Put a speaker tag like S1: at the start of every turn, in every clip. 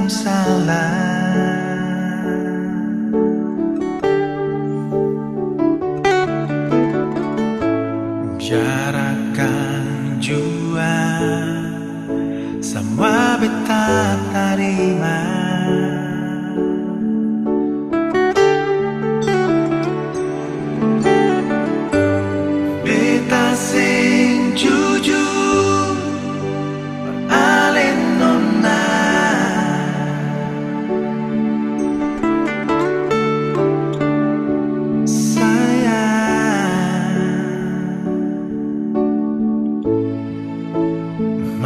S1: yang salah. Jarakan jua semua beta tarima. Beta sing jujur alen nona.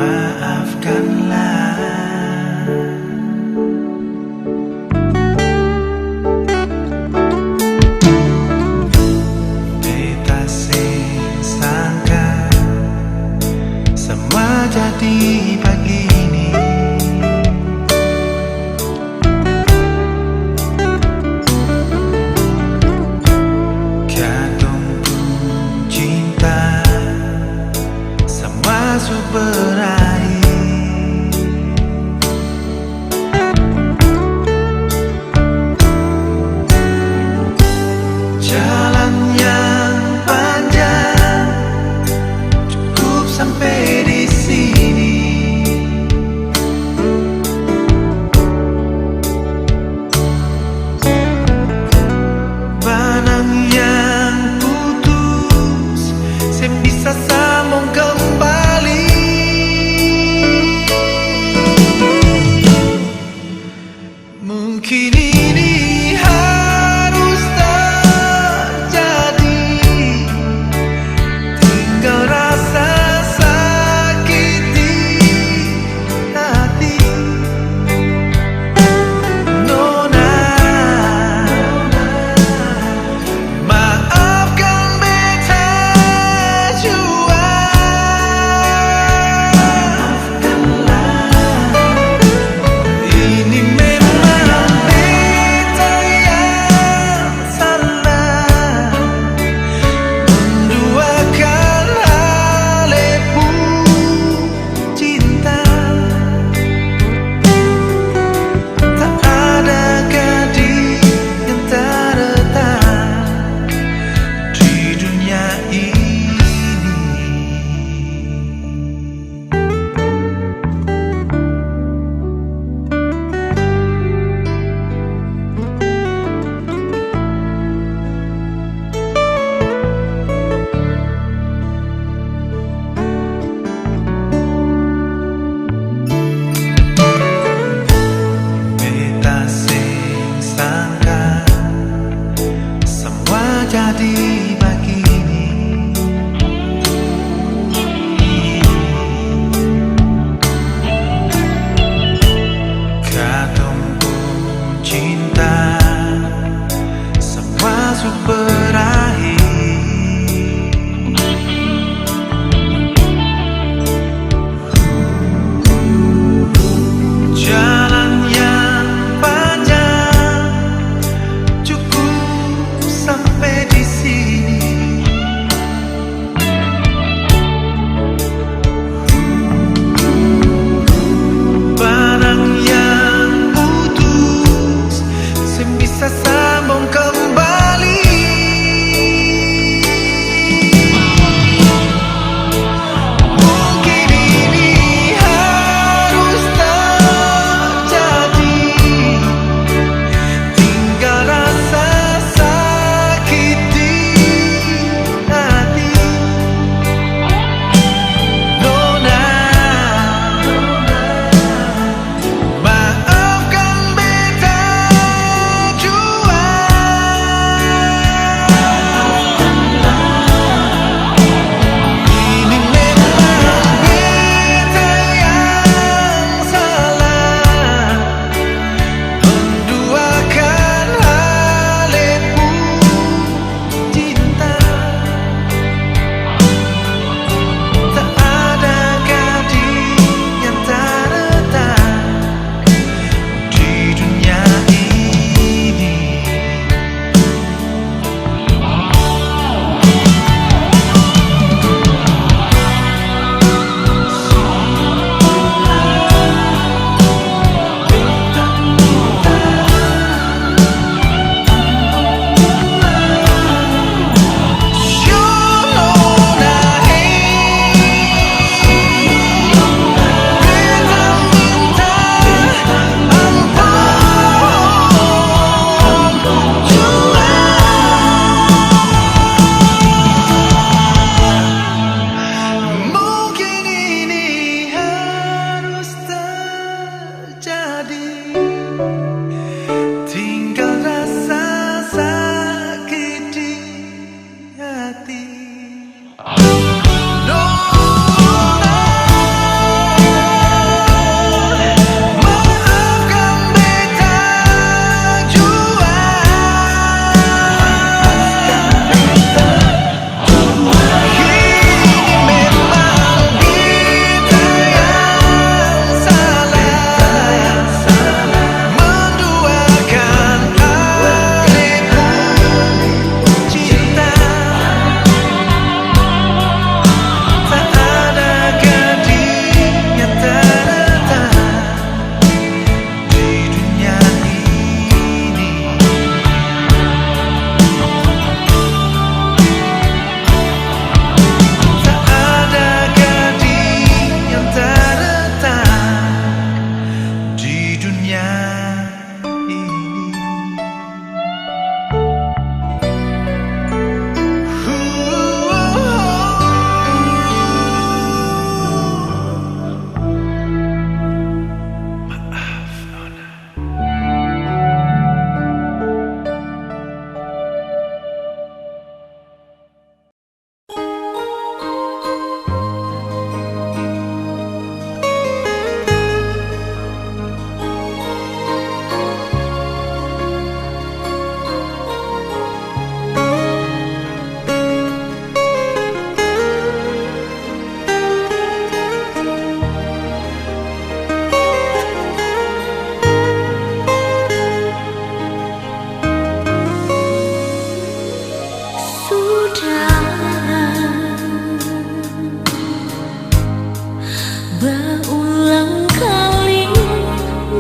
S1: Maafkanlah. Beta sing sangka semua jadi begini. Gantung pun cinta semua berakhir. Jalan yang panjang cukup sampai di sini.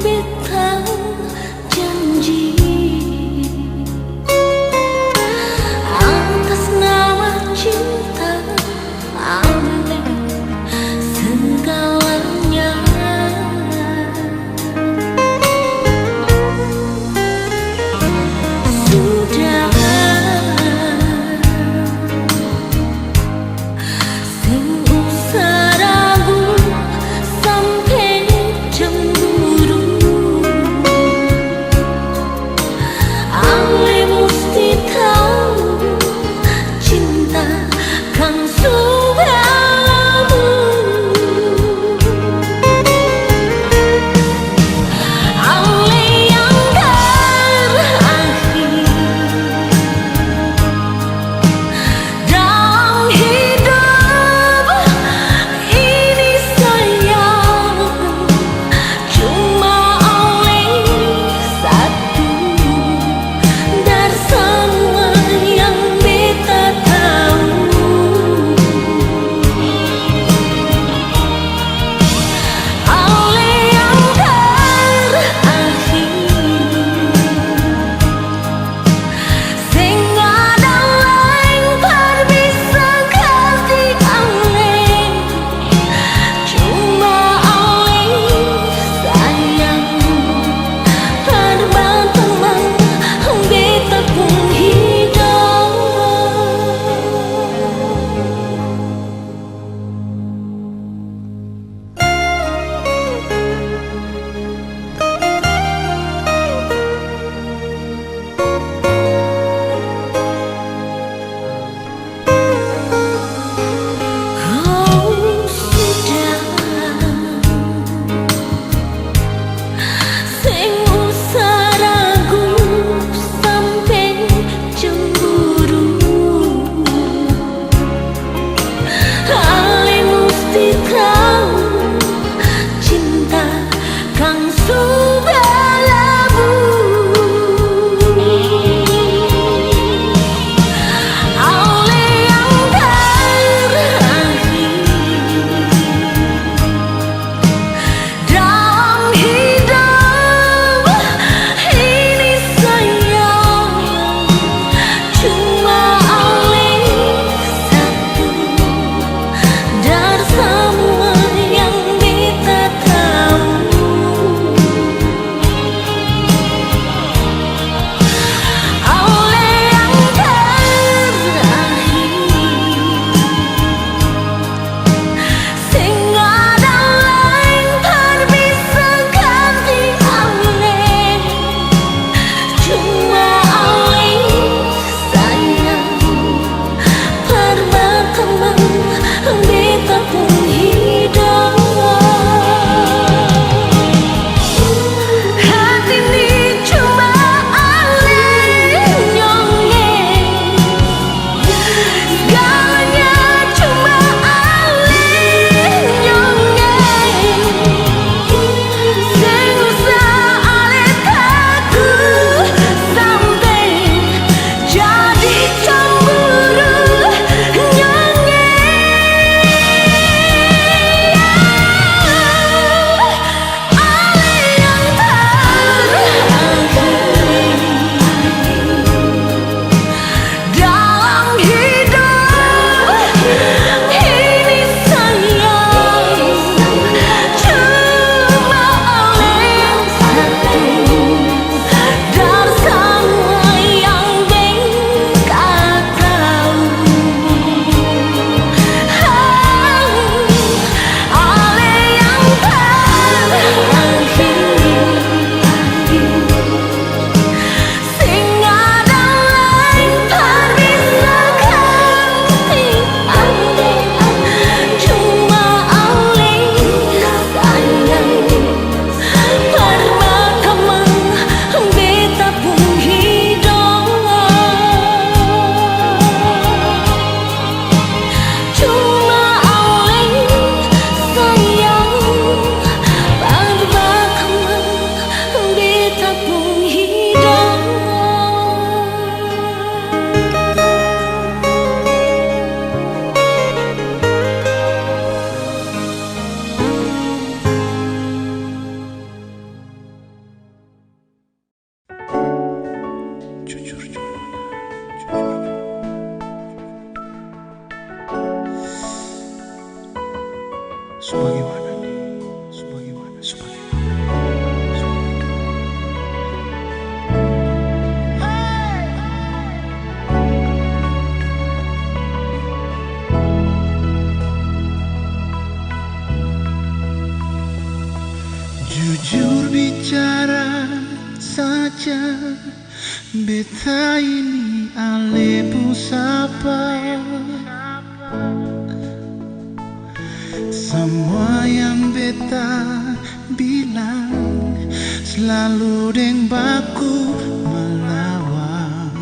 S2: bintang janji atas nama cinta, ambil segalanya. Sudah sing usah ragu sampai cemburu.
S1: Jujur bicara saja, beta ini alepu sapa. Semua yang beta bilang selalu deng baku melawan.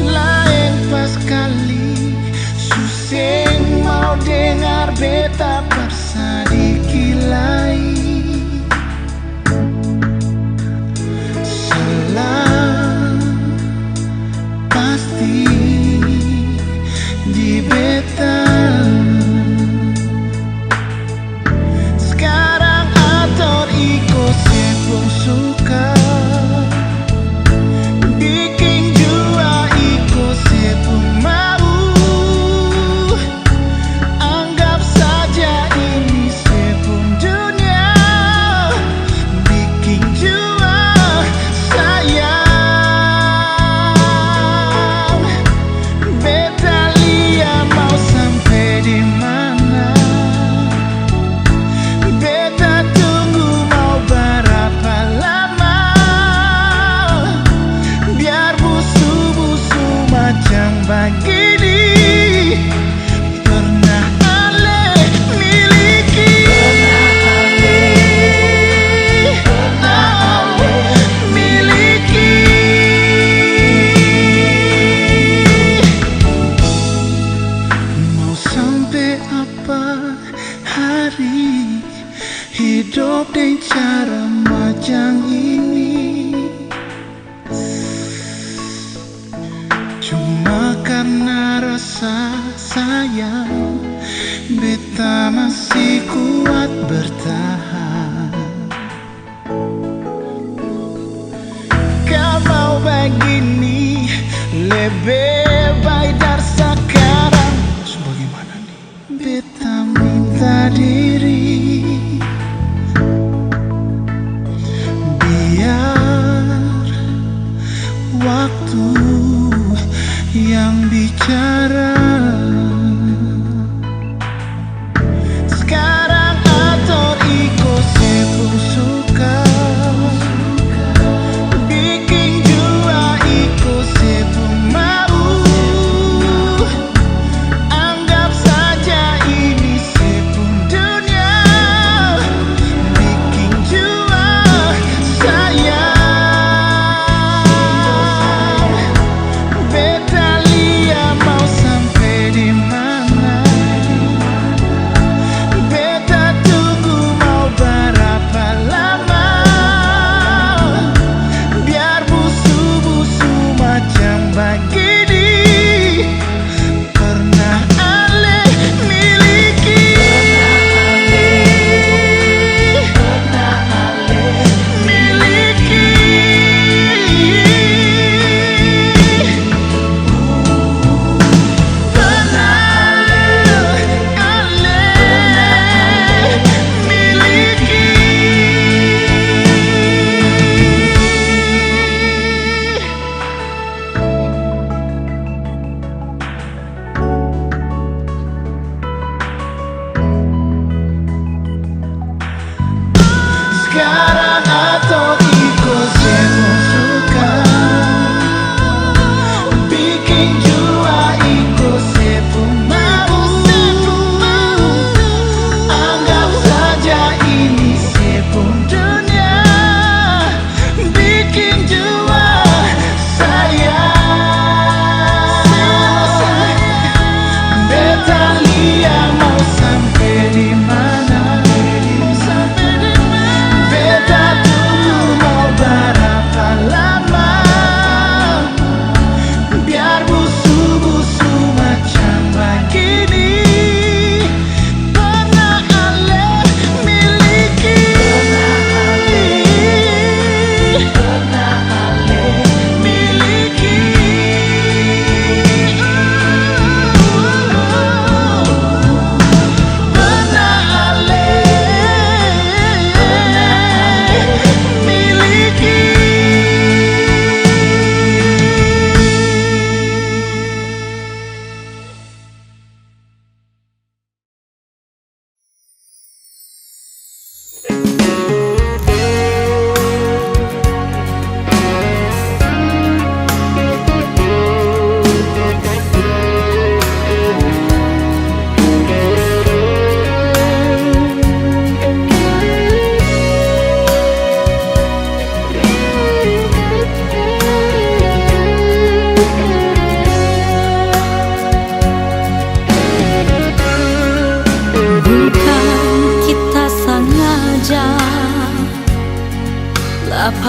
S1: Lain pas kali suseng mau dengar beta paksa dikilai. Salah pasti di beta. Sekarang atur iko sepung suka, bikin jua iko sepung mau. Anggap saja ini sepung dunia, bikin jua sayang. Beta lia mau sampai di mana, beta tunggu mau berapa lama. Biar busu-busu macam begini pernah ale miliki. Miliki. Mau sampai apa hari hidup dengan cara macam ini, cuma karena rasa sayang beta masih kuat bertahan. Kalau begini lebih baik dari sekarang. Sebagaimana nih beta minta diri, biar waktu yang bicara. Sekarang atur iko sepung suka, bikin jua iko sepung mau. Anggap saja ini sepung dunia,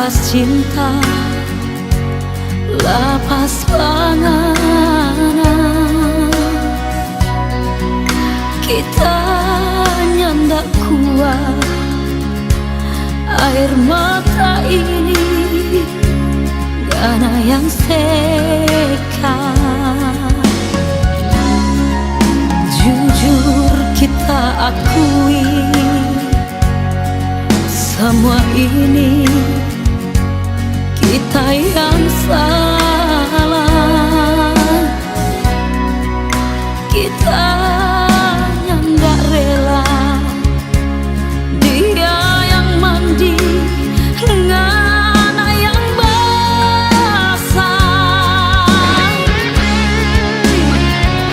S2: lapas cinta, lapas panganan. Kita nyandak kuat air mata ini, gana yang sekat. Jujur kita akui, semua ini kita yang salah. Kita yang gak rela, dia yang mandi dengan air yang basah.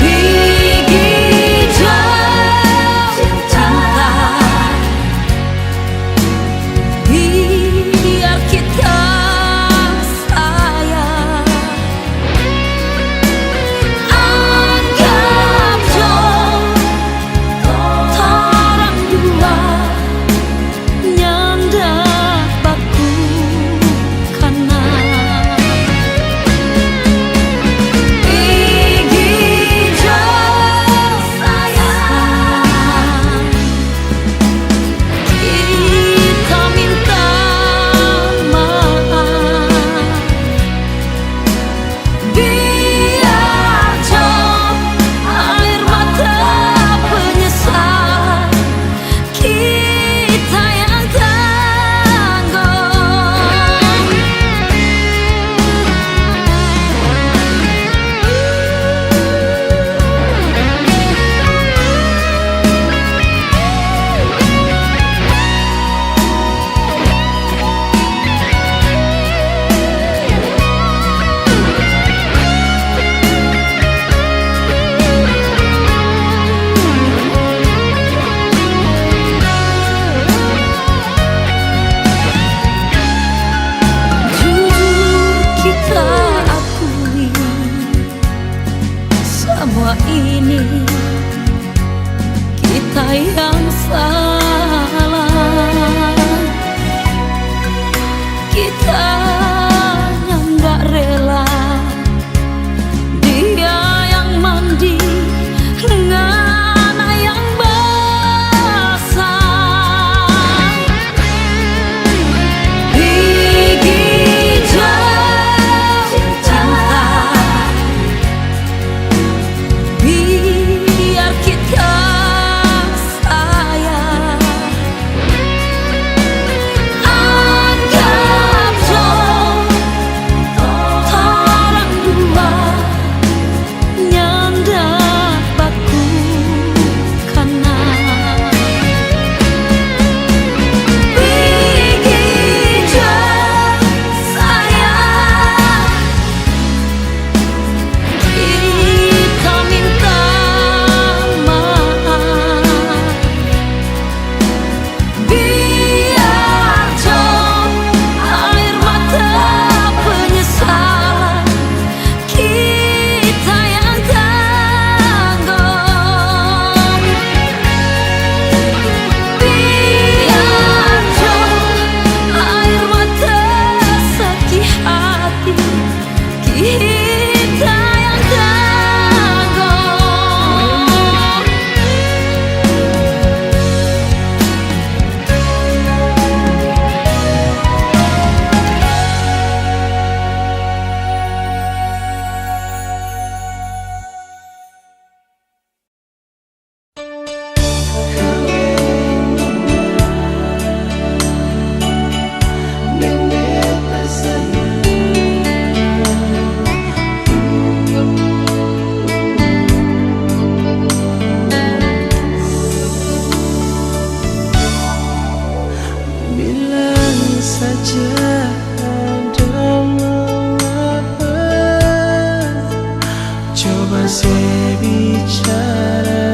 S2: Gigi jauh cinta, biar kita sayang. Anggap torang dua nyandak baku kana. Gigi jauh sayang, kita minta maaf. Biar jauh air mata penyesal, kita yang tanggung. Jujur kita akui, semua ini kita yang salah. Kita yang gak rela, dia yang mandi dengan air yang basah. Gigi jauh cinta, biar kita sayang. Anggap torang dua nyandak baku kana. Gigi jauh sayang, kita minta maaf. Biar jauh air mata penyesalan, kita yang tanggung. Biar jauh air mata sedih hati, kita yang tanggung.
S1: Bilang saja ada mengapa, coba saya bicara.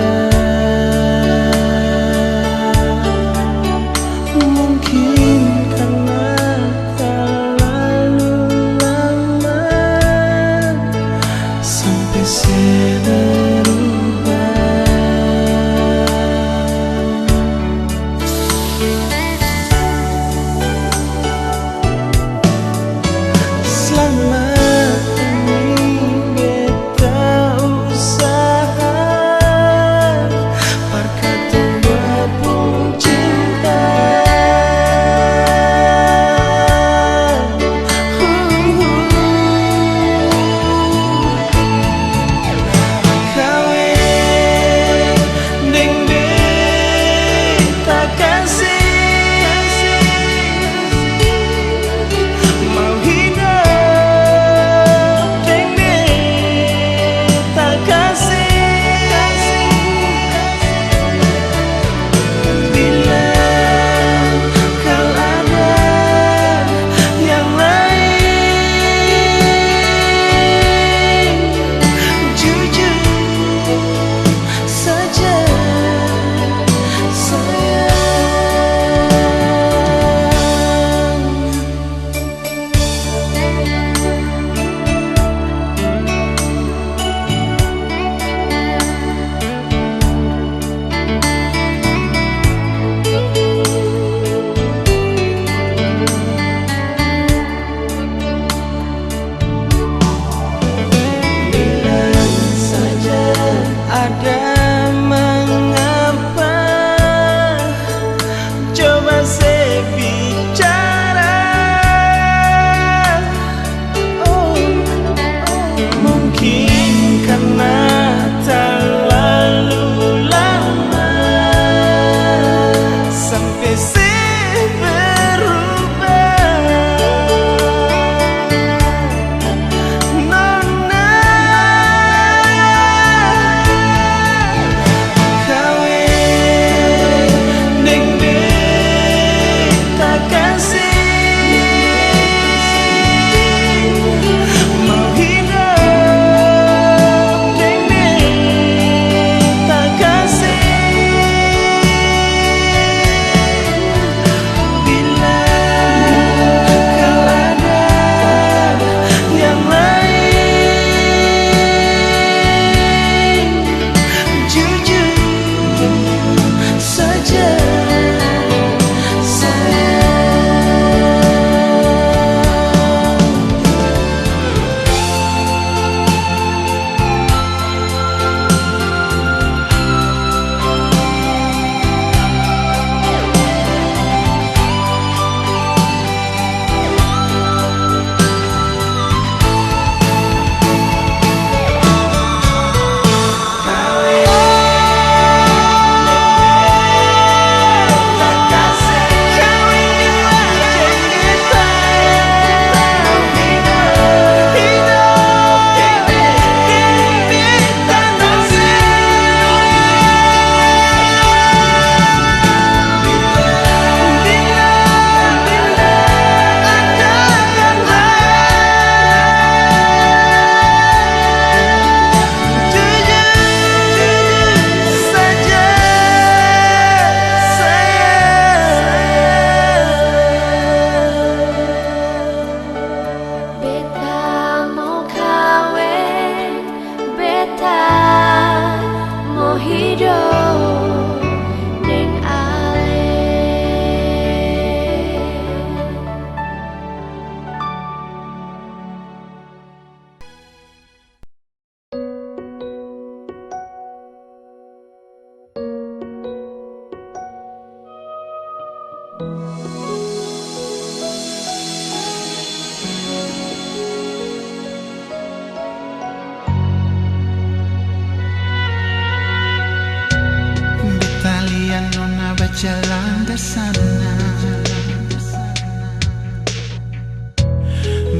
S3: Jalan ke sana,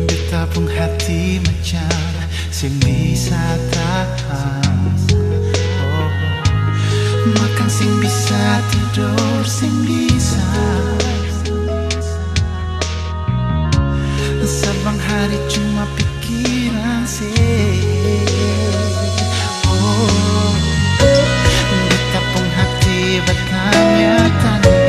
S3: betapung hati macam sing bisa tahan. Oh, makan sing bisa, tidur sing bisa. Sabang hari cuma pikiran sih. Oh, betapung hati bertanya tanya.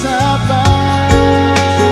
S3: Sabar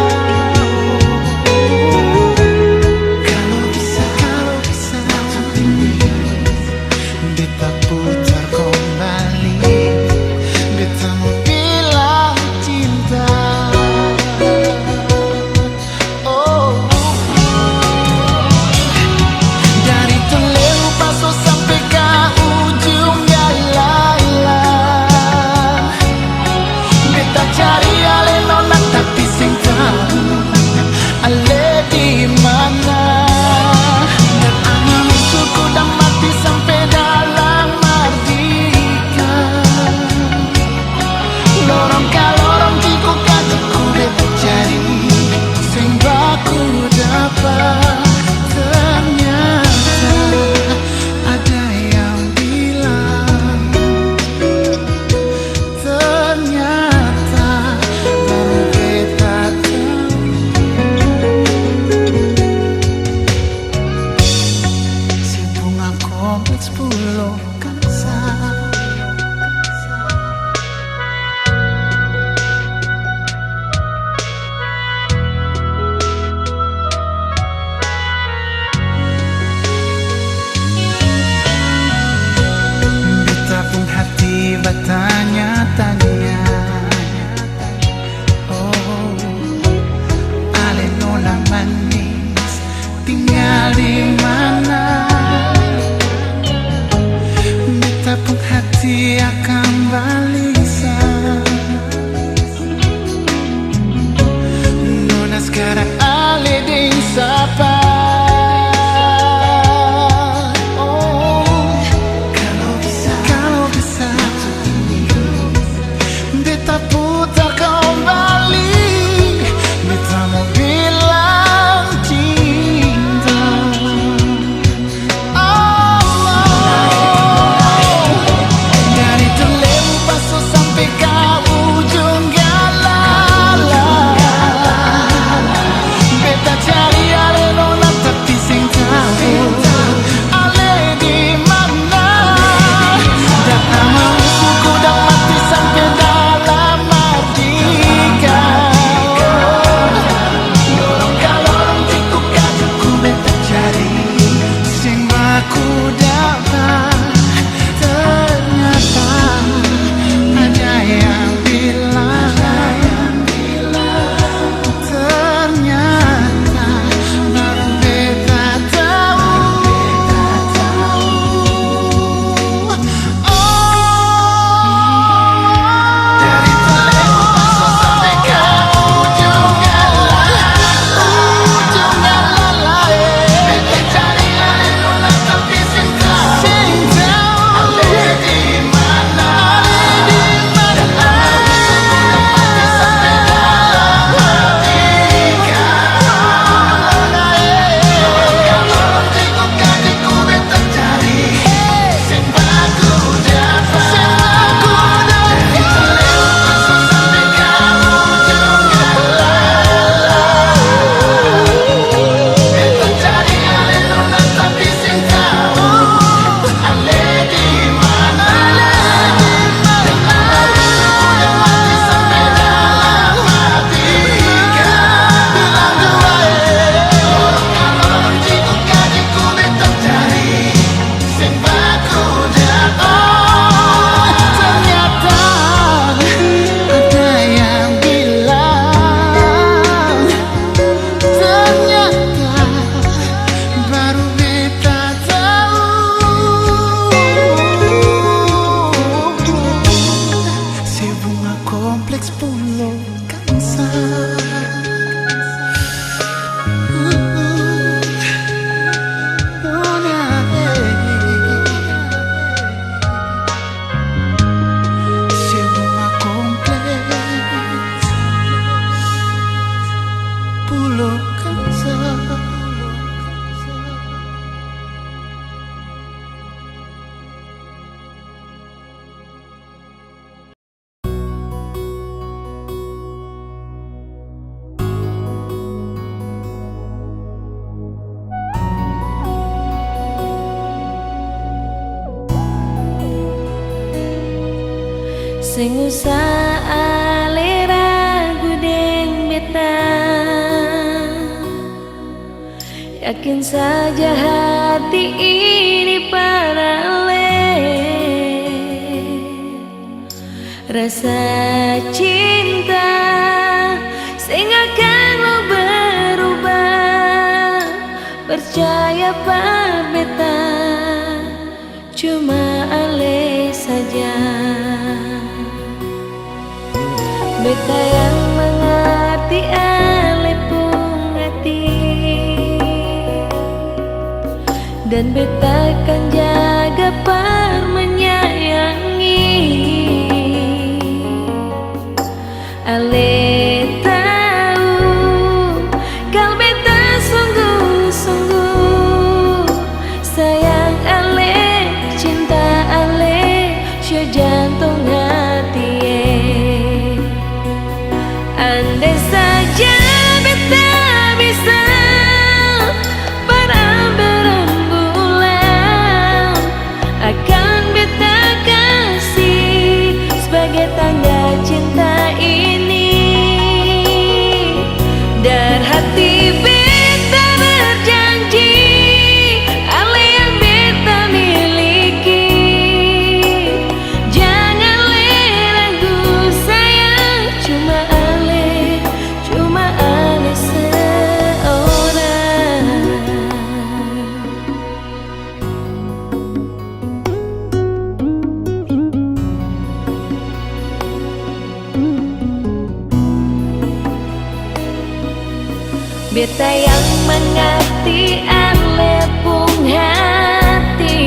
S3: dapat. Ternyata ada yang bilang, ternyata baru beta tahu. Dari Palembang sampai ke ujung galah, beta cari alena tapi sing tahu ale di mana. Dalam hatiku dapati sampai dalam hati kalau tengok kakiku beta cari sing baku dapat. Dari Palembang sampai ke ujung galah, beta cari alena tapi sing tahu ale di mana. Dalam hatiku dapati sampai dalam hati bilang dua kalau tengok kakiku beta cari sing baku dapat. Ternyata ada yang bilang, ternyata baru beta tahu. Si bunga kompleks Pulau Kansa, si bunga kompleks Pulau Kansa.
S2: Sing usah alera gudeng beta, yakin saja hati ini paralel. Rasa cinta sing akan lo berubah, percaya pak beta, cuma ale saja. Beta yang mengerti ale pun hati, dan beta akan jaga par menyayangi. Ale tahu kalau beta sungguh-sungguh sayang ale, cinta ale, sio jantung hati. Andai saja beta bisa berbulan, akan beta kasih sebagai tanda cinta ini. Dan hati beta berjanji, ale yang beta miliki. Jangan ragu sayang, cuma ale seorang. Beta yang mengerti ale pun hati,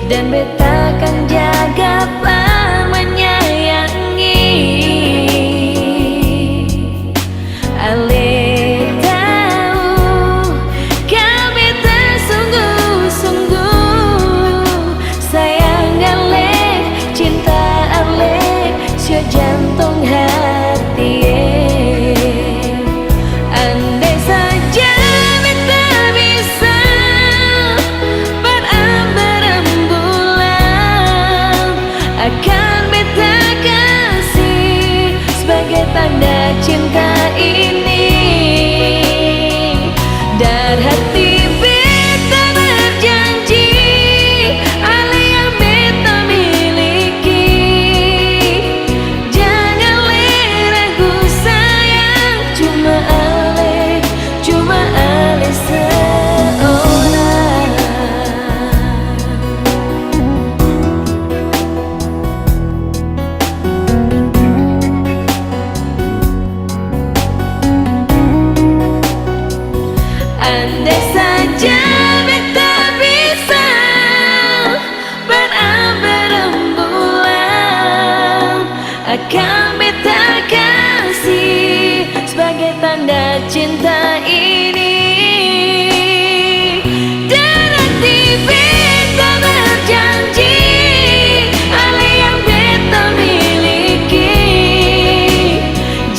S2: dan beta akan jaga par menyayangi. Ale tahu kau beta sungguh-sungguh sayang ale, cinta ale, sio jantung hati. Andai saja beta bisa berbulan, akan beta kasih sebagai tanda cinta ini. Dan nanti beta berjanji ale yang beta miliki.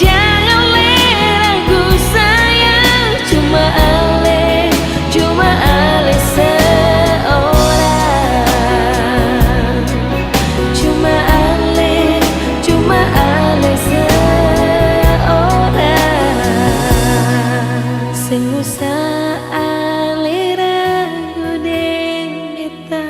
S2: Janganlah ragu sayang, cuma ale seorang. Cuma ale seorang. Sing usah ale ragu deng beta.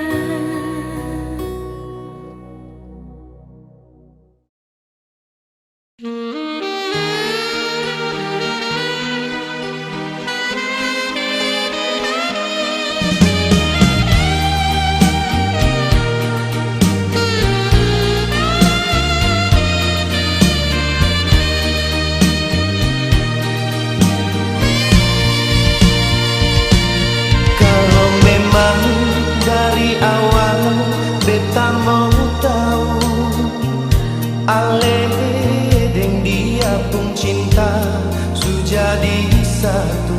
S3: Kalau memang dari awal beta mau tahu ale deng dia pun cinta sudah jadi satu.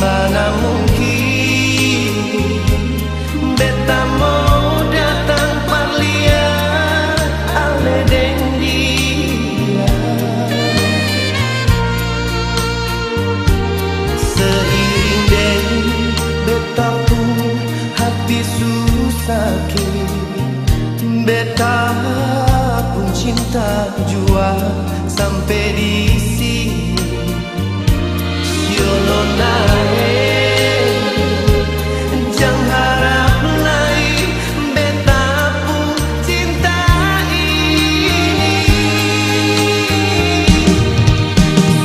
S3: Mana mungkin beta mau datang parlian ale deng dia. Seiring deng beta pun hati susah beta pun cinta jua sampai di sini. Yono naik, jangan harap lain beta pun cinta ini.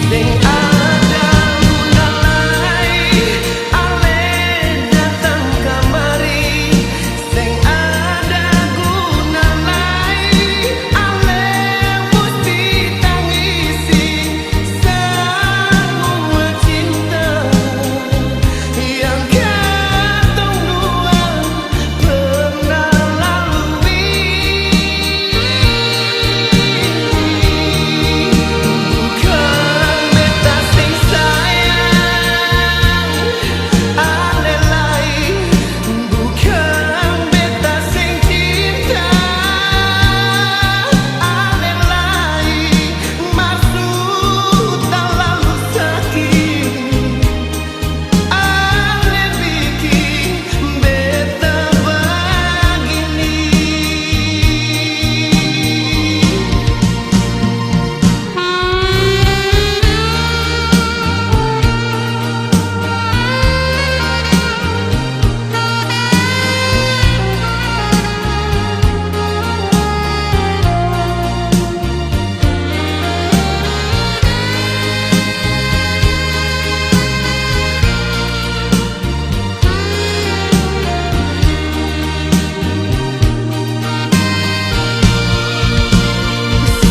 S3: Sing ada guna lain ale datang kamari. Sing ada guna lain ale mesti tangisi semua cinta yang katong dua pernah lalui. Bukan beta sing sayang ale lain, bukan beta sing cinta ale lain. Maksud tak lalu sakit ale bikin beta begini.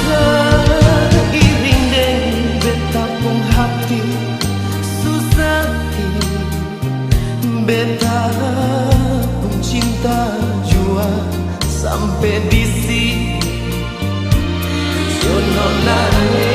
S3: Seiring deng beta pun hati susah beta pun cinta jua sampai di sini. Yono naik,